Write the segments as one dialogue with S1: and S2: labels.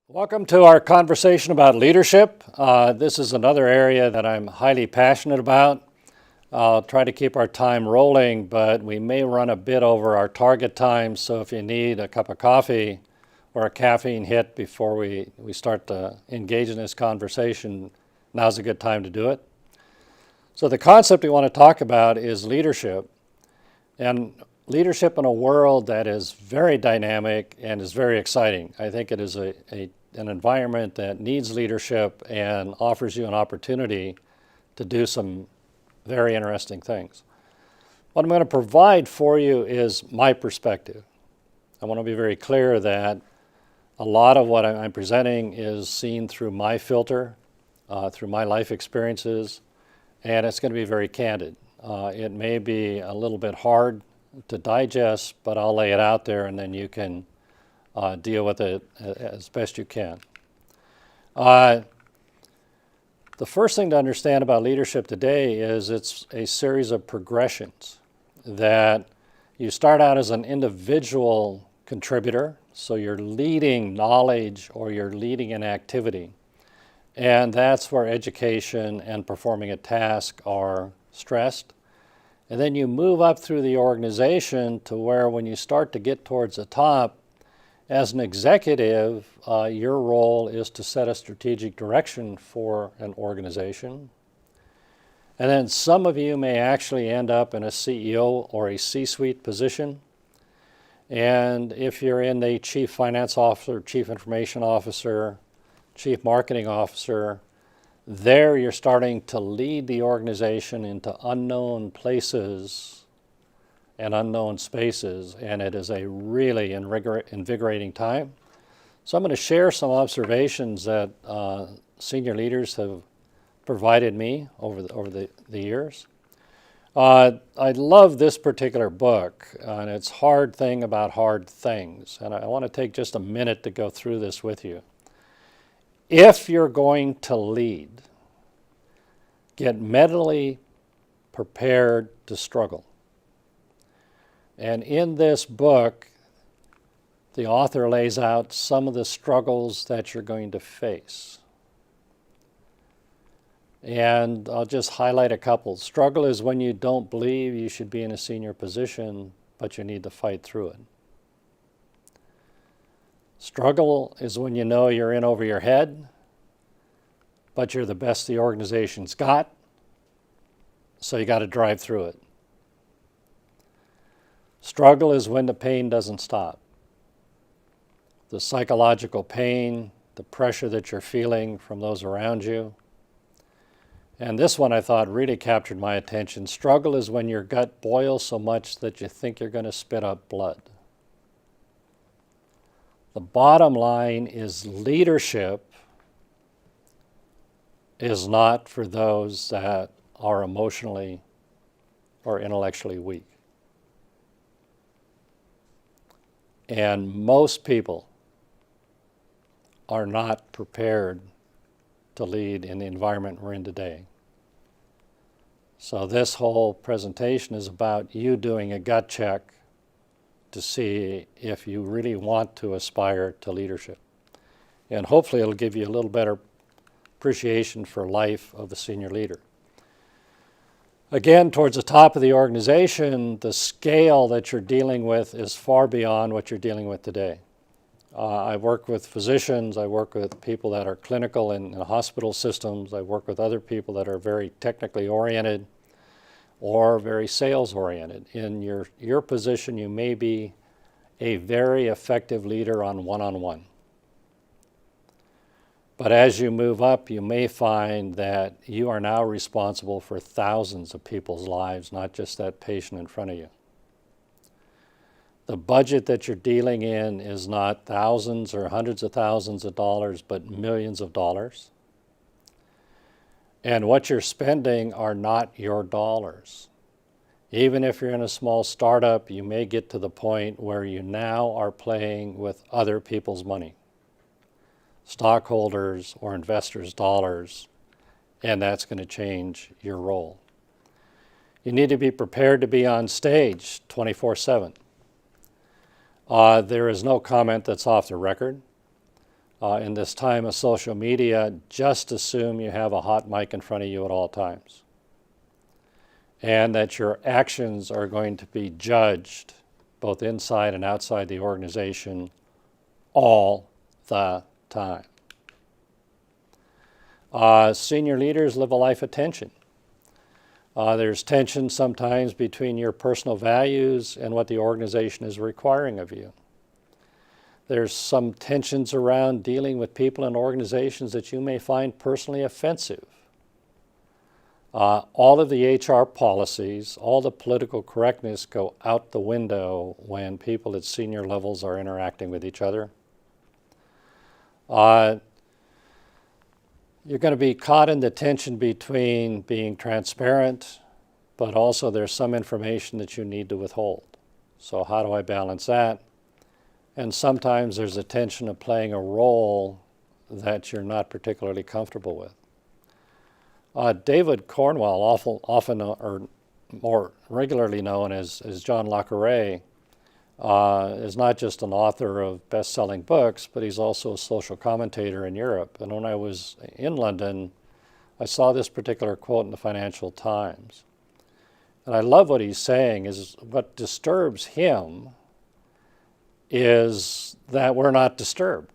S1: Welcome to our conversation about leadership. This is another area that I'm highly passionate about. I'll try to keep our time rolling, but we may run a bit over our target time, so if you need a cup of coffee or a caffeine hit before we start to engage in this conversation, now's a good time to do it. So the concept we want to talk about is leadership, and leadership in a world that is very dynamic and is very exciting. I think it is an environment that needs leadership and offers you an opportunity to do some very interesting things. What I'm going to provide for you is my perspective. I want to be very clear that a lot of what I'm presenting is seen through my filter, through my life experiences, and it's going to be very candid. It may be a little bit hard to digest, but I'll lay it out there and then you can deal with it as best you can. The first thing to understand about leadership today is it's a series of progressions that you start out as an individual contributor, so you're leading knowledge or you're leading an activity. And that's where education and performing a task are stressed. And then you move up through the organization to where when you start to get towards the top, as an executive, your role is to set a strategic direction for an organization. And then some of you may actually end up in a CEO or a C-suite position. And if you're in the chief finance officer, chief information officer, chief marketing officer, there you're starting to lead the organization into unknown places and unknown spaces, and it is a really invigorating time. So I'm going to share some observations that senior leaders have provided me over the years. I love this particular book, and it's Hard Thing About Hard Things, and I want to take just a minute to go through this with you. If you're going to lead, get mentally prepared to struggle. And in this book, the author lays out some of the struggles that you're going to face. And I'll just highlight a couple. Struggle is when you don't believe you should be in a senior position, but you need to fight through it. Struggle is when you know you're in over your head, but you're the best the organization's got, so you got to drive through it. Struggle is when the pain doesn't stop. The psychological pain, the pressure that you're feeling from those around you. And this one I thought really captured my attention. Struggle is when your gut boils so much that you think you're going to spit up blood. The bottom line is leadership is not for those that are emotionally or intellectually weak. And most people are not prepared to lead in the environment we're in today. So this whole presentation is about you doing a gut check to see if you really want to aspire to leadership. And hopefully it'll give you a little better appreciation for life of a senior leader. Again, towards the top of the organization, the scale that you're dealing with is far beyond what you're dealing with today. I work with physicians, I work with people that are clinical in hospital systems, I work with other people that are very technically oriented or very sales oriented. In your position, you may be a very effective leader on one-on-one. But as you move up, you may find that you are now responsible for thousands of people's lives, not just that patient in front of you. The budget that you're dealing in is not thousands or hundreds of thousands of dollars, but millions of dollars. And what you're spending are not your dollars. Even if you're in a small startup, you may get to the point where you now are playing with other people's money. Stockholders or investors' dollars, and that's going to change your role. You need to be prepared to be on stage 24/7. There is no comment that's off the record. in this time of social media, just assume you have a hot mic in front of you at all times, and that your actions are going to be judged both inside and outside the organization all the time. Senior leaders live a life of tension. There's tension sometimes between your personal values and what the organization is requiring of you. There's some tensions around dealing with people and organizations that you may find personally offensive. All of the HR policies, all the political correctness go out the window when people at senior levels are interacting with each other. You're going to be caught in the tension between being transparent, but also there's some information that you need to withhold. So how do I balance that? And sometimes there's a tension of playing a role that you're not particularly comfortable with. David Cornwell, often or more regularly known as John Le Carre, is not just an author of best-selling books, but he's also a social commentator in Europe. And when I was in London, I saw this particular quote in the Financial Times. And I love what he's saying is what disturbs him is that we're not disturbed.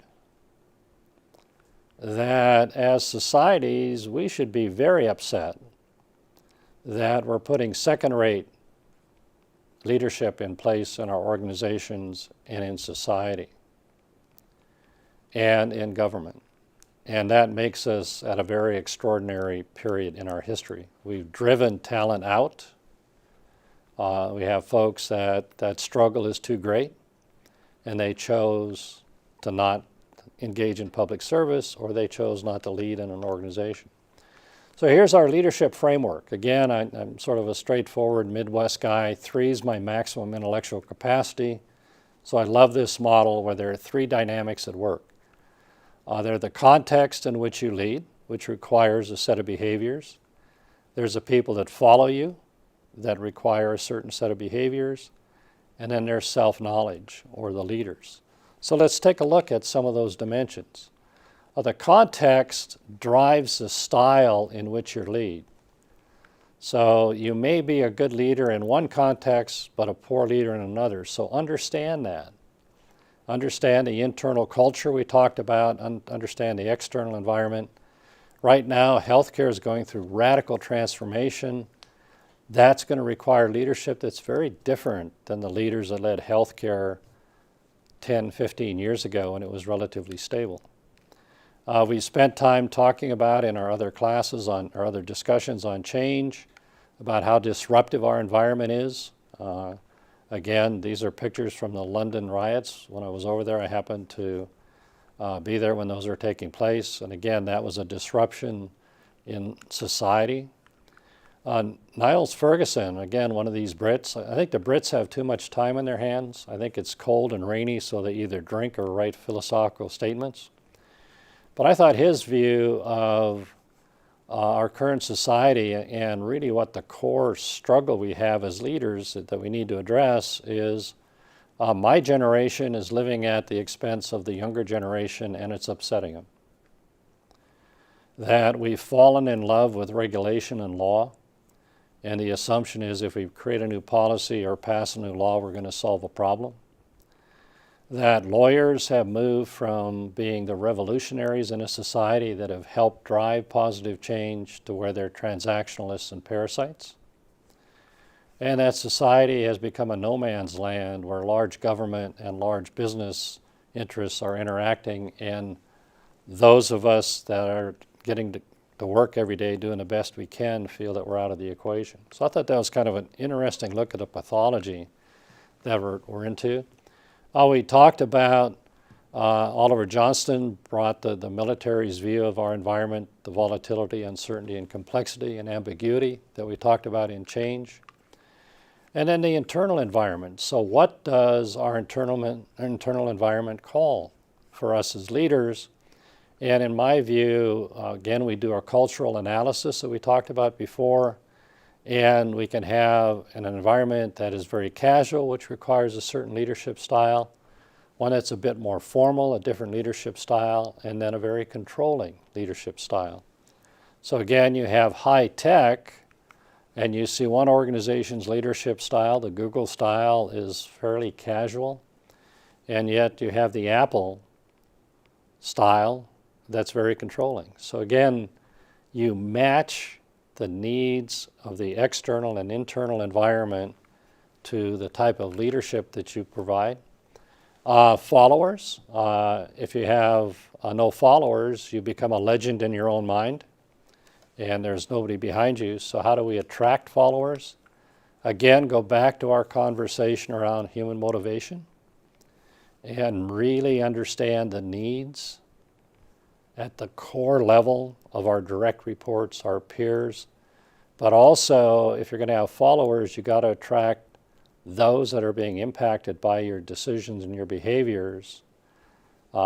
S1: That as societies, we should be very upset that we're putting second-rate leadership in place in our organizations and in society and in government. And that makes us at a very extraordinary period in our history. We've driven talent out. We have folks that struggle is too great, and they chose to not engage in public service, or they chose not to lead in an organization. So here's our leadership framework. Again, I'm sort of a straightforward Midwest guy. 3 is my maximum intellectual capacity. So I love this model where there are 3 dynamics at work. They're the context in which you lead, which requires a set of behaviors. There's the people that follow you that require a certain set of behaviors. And then there's self-knowledge, or the leaders. So let's take a look at some of those dimensions. The context drives the style in which you lead. So you may be a good leader in one context, but a poor leader in another. So understand that. Understand the internal culture we talked about, understand the external environment. Right now, healthcare is going through radical transformation. That's going to require leadership that's very different than the leaders that led healthcare 10, 15 years ago when it was relatively stable. We spent time talking about in our other classes, our other discussions on change, about how disruptive our environment is. Again, these are pictures from the London riots. When I was over there, I happened to be there when those were taking place. And again, that was a disruption in society. Niles Ferguson, again, one of these Brits. I think the Brits have too much time on their hands. I think it's cold and rainy, so they either drink or write philosophical statements. But I thought his view of our current society and really what the core struggle we have as leaders that we need to address is my generation is living at the expense of the younger generation, and it's upsetting them. That we've fallen in love with regulation and law, and the assumption is if we create a new policy or pass a new law, we're going to solve a problem. That lawyers have moved from being the revolutionaries in a society that have helped drive positive change to where they're transactionalists and parasites. And that society has become a no man's land where large government and large business interests are interacting, and those of us that are getting to work every day doing the best we can feel that we're out of the equation. So I thought that was kind of an interesting look at the pathology that we're into. We talked about Oliver Johnston brought the military's view of our environment, the volatility, uncertainty, and complexity and ambiguity that we talked about in change. And then the internal environment. So what does our internal environment call for us as leaders? And in my view, again, we do our cultural analysis that we talked about before, and we can have an environment that is very casual, which requires a certain leadership style, one that's a bit more formal, a different leadership style, and then a very controlling leadership style. So again, you have high tech, and you see one organization's leadership style, the Google style, is fairly casual, and yet you have the Apple style that's very controlling. So again, you match the needs of the external and internal environment to the type of leadership that you provide. Followers, if you have no followers, you become a legend in your own mind, and there's nobody behind you. So how do we attract followers? Again, go back to our conversation around human motivation and really understand the needs at the core level of our direct reports, our peers. But also, if you're going to have followers, you got to attract those that are being impacted by your decisions and your behaviors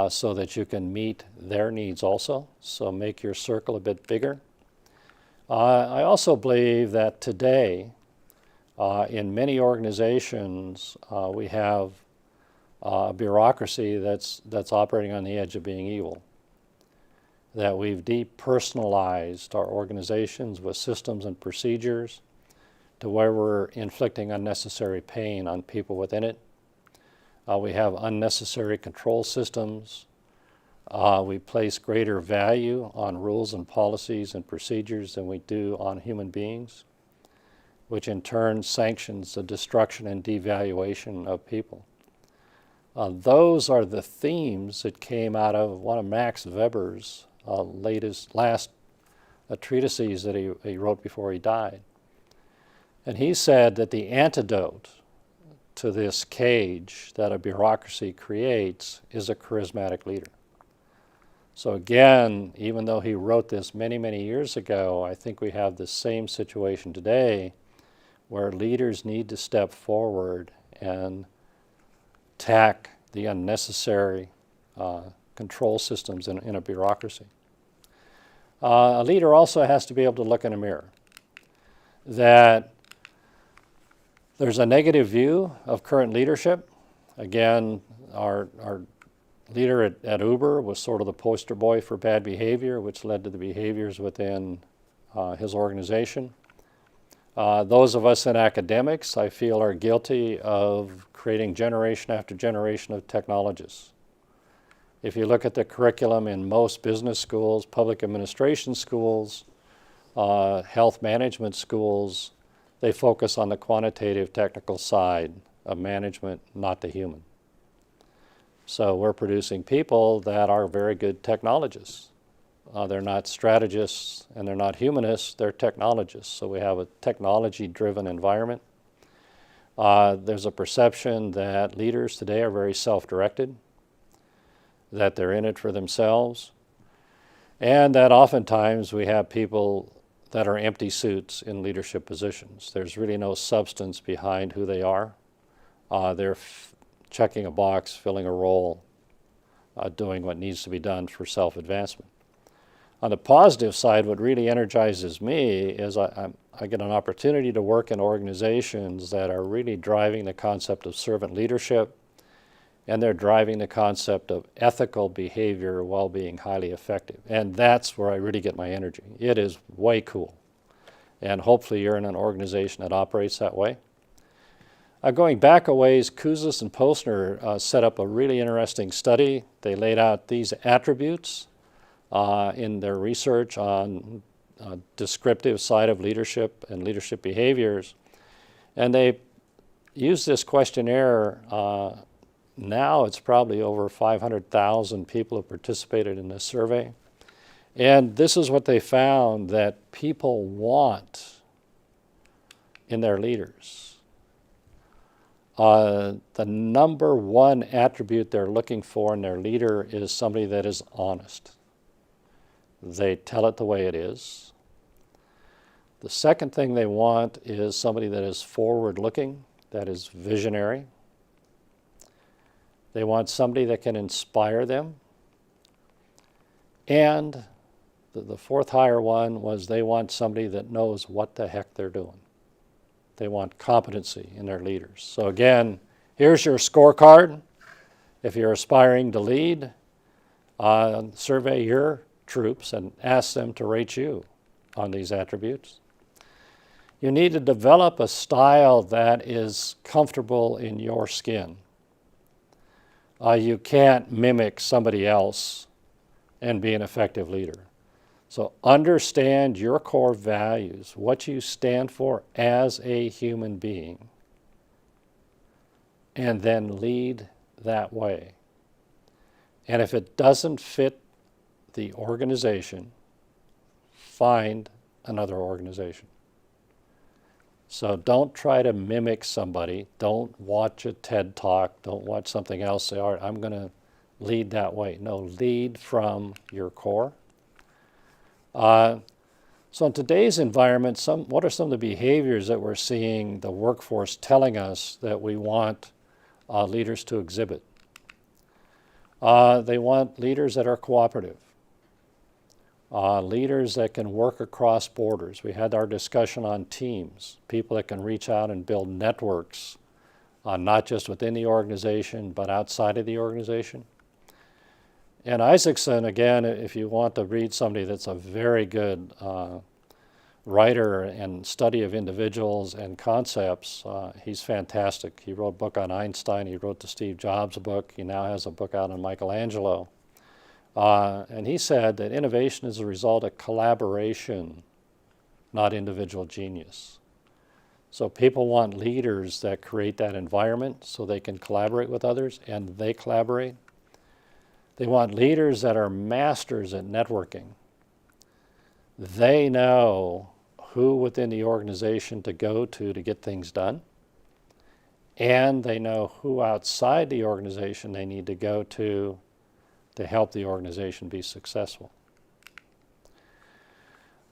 S1: so that you can meet their needs also. So make your circle a bit bigger. I also believe that today, in many organizations, we have a bureaucracy that's operating on the edge of being evil. That we've depersonalized our organizations with systems and procedures to where we're inflicting unnecessary pain on people within it. We have unnecessary control systems. We place greater value on rules and policies and procedures than we do on human beings, which in turn sanctions the destruction and devaluation of people. Those are the themes that came out of one of Max Weber's last treatises that he wrote before he died. And he said that the antidote to this cage that a bureaucracy creates is a charismatic leader. So again, even though he wrote this many, many years ago, I think we have the same situation today where leaders need to step forward and tack the unnecessary control systems in a bureaucracy. A leader also has to be able to look in a mirror. That there's a negative view of current leadership. Again, our leader at Uber was sort of the poster boy for bad behavior, which led to the behaviors within his organization. Those of us in academics, I feel, are guilty of creating generation after generation of technologists. If you look at the curriculum in most business schools, public administration schools, health management schools, they focus on the quantitative technical side of management, not the human. So we're producing people that are very good technologists. They're not strategists and they're not humanists, they're technologists. So we have a technology-driven environment. There's a perception that leaders today are very self-directed, that they're in it for themselves, and that oftentimes we have people that are empty suits in leadership positions. There's really no substance behind who they are. They're checking a box, filling a role, doing what needs to be done for self-advancement. On the positive side, what really energizes me is I get an opportunity to work in organizations that are really driving the concept of servant leadership, and they're driving the concept of ethical behavior while being highly effective. And that's where I really get my energy. It is way cool. And hopefully you're in an organization that operates that way. Going back a ways, Kouzes and Posner set up a really interesting study. They laid out these attributes in their research on descriptive side of leadership and leadership behaviors. And they used this questionnaire. Now it's probably over 500,000 people have participated in this survey. And this is what they found that people want in their leaders. The number one attribute they're looking for in their leader is somebody that is honest. They tell it the way it is. The second thing they want is somebody that is forward-looking, that is visionary. They want somebody that can inspire them. And the fourth higher one was they want somebody that knows what the heck they're doing. They want competency in their leaders. So again, here's your scorecard. If you're aspiring to lead, survey your troops and ask them to rate you on these attributes. You need to develop a style that is comfortable in your skin. You can't mimic somebody else and be an effective leader. So understand your core values, what you stand for as a human being, and then lead that way. And if it doesn't fit the organization, find another organization. So don't try to mimic somebody. Don't watch a TED Talk. Don't watch something else. Say, all right, I'm going to lead that way. No, lead from your core. So in today's environment, what are some of the behaviors that we're seeing the workforce telling us that we want leaders to exhibit? They want leaders that are cooperative. Leaders that can work across borders. We had our discussion on teams, people that can reach out and build networks, not just within the organization, but outside of the organization. And Isaacson, again, if you want to read somebody that's a very good writer and study of individuals and concepts, he's fantastic. He wrote a book on Einstein. He wrote the Steve Jobs book. He now has a book out on Michelangelo. And he said that innovation is a result of collaboration, not individual genius. So people want leaders that create that environment so they can collaborate with others, and they collaborate. They want leaders that are masters at networking. They know who within the organization to go to get things done, and they know who outside the organization they need to go to help the organization be successful.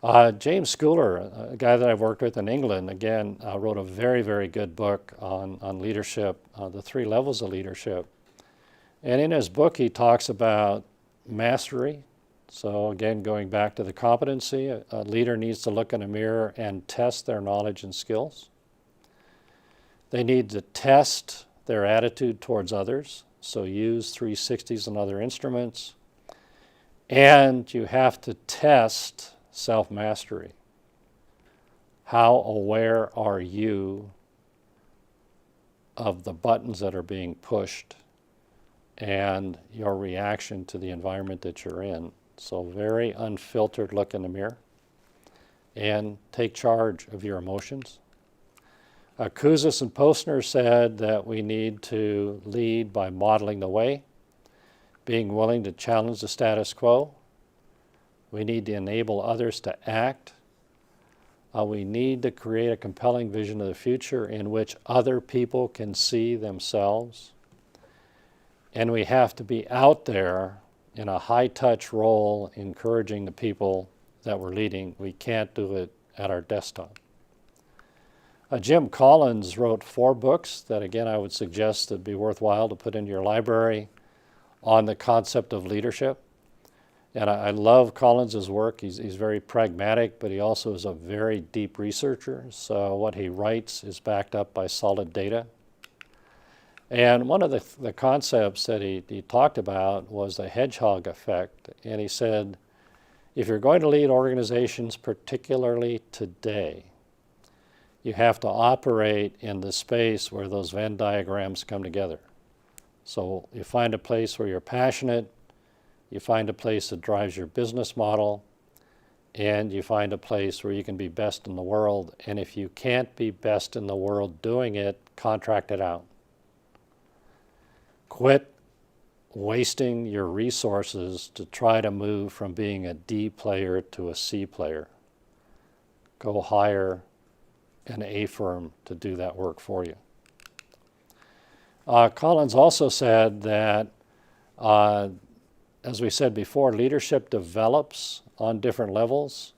S1: James Schooler, a guy that I've worked with in England, again, wrote a very, very good book on leadership, the 3 levels of leadership. And in his book, he talks about mastery. So again, going back to the competency, a leader needs to look in a mirror and test their knowledge and skills. They need to test their attitude towards others. So use 360s and other instruments. And you have to test self-mastery. How aware are you of the buttons that are being pushed and your reaction to the environment that you're in? So very unfiltered look in the mirror and take charge of your emotions. Kouzes and Posner said that we need to lead by modeling the way, being willing to challenge the status quo. We need to enable others to act. We need to create a compelling vision of the future in which other people can see themselves. And we have to be out there in a high-touch role, encouraging the people that we're leading. We can't do it at our desktop. Jim Collins wrote 4 books that, again, I would suggest would be worthwhile to put in your library on the concept of leadership. And I love Collins' work. He's very pragmatic, but he also is a very deep researcher. So what he writes is backed up by solid data. And one of the concepts that he talked about was the hedgehog effect. And he said, if you're going to lead organizations, particularly today, you have to operate in the space where those Venn diagrams come together. So you find a place where you're passionate, you find a place that drives your business model, and you find a place where you can be best in the world. And if you can't be best in the world doing it, contract it out. Quit wasting your resources to try to move from being a D player to a C player. Go hire an A firm to do that work for you. Collins also said that, as we said before, leadership develops on different levels,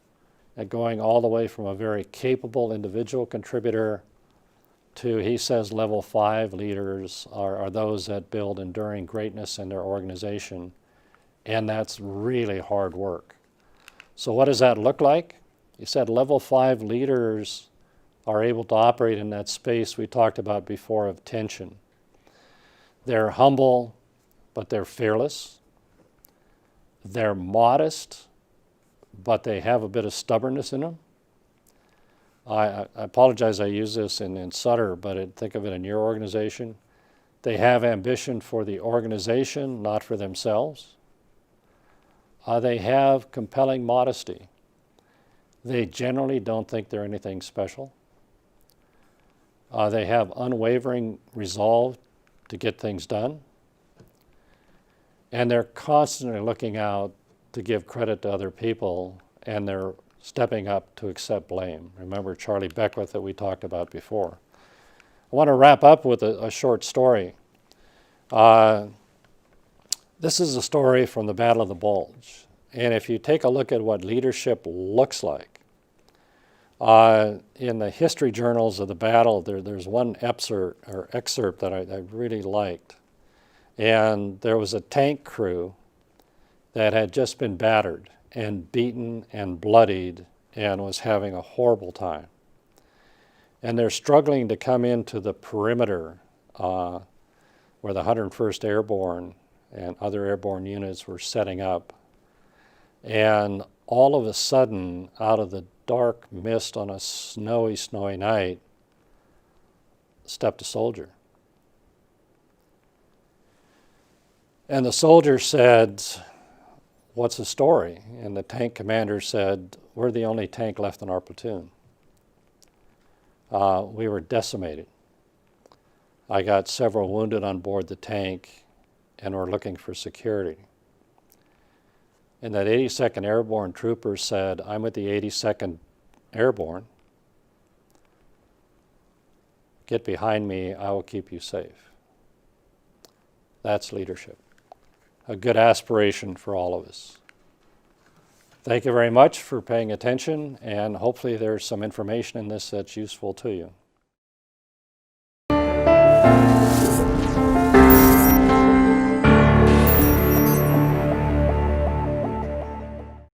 S1: and going all the way from a very capable individual contributor to, he says, level 5 leaders are those that build enduring greatness in their organization, and that's really hard work. So what does that look like? He said level 5 leaders are able to operate in that space we talked about before of tension. They're humble, but they're fearless. They're modest, but they have a bit of stubbornness in them. I apologize I use this in Sutter, but think of it in your organization. They have ambition for the organization, not for themselves. They have compelling modesty. They generally don't think they're anything special. They have unwavering resolve to get things done. And they're constantly looking out to give credit to other people, and they're stepping up to accept blame. Remember Charlie Beckwith that we talked about before. I want to wrap up with a short story. This is a story from the Battle of the Bulge. And if you take a look at what leadership looks like, in the history journals of the battle, there's one excerpt that I really liked. And there was a tank crew that had just been battered and beaten and bloodied and was having a horrible time. And they're struggling to come into the perimeter where the 101st Airborne and other airborne units were setting up. And all of a sudden, out of the dark mist on a snowy night, stepped a soldier. And the soldier said, "What's the story?" And the tank commander said, "We're the only tank left in our platoon. We were decimated. I got several wounded on board the tank, and we're looking for security." And that 82nd Airborne trooper said, "I'm with the 82nd Airborne. Get behind me, I will keep you safe." That's leadership. A good aspiration for all of us. Thank you very much for paying attention, and hopefully there's some information in this that's useful to you.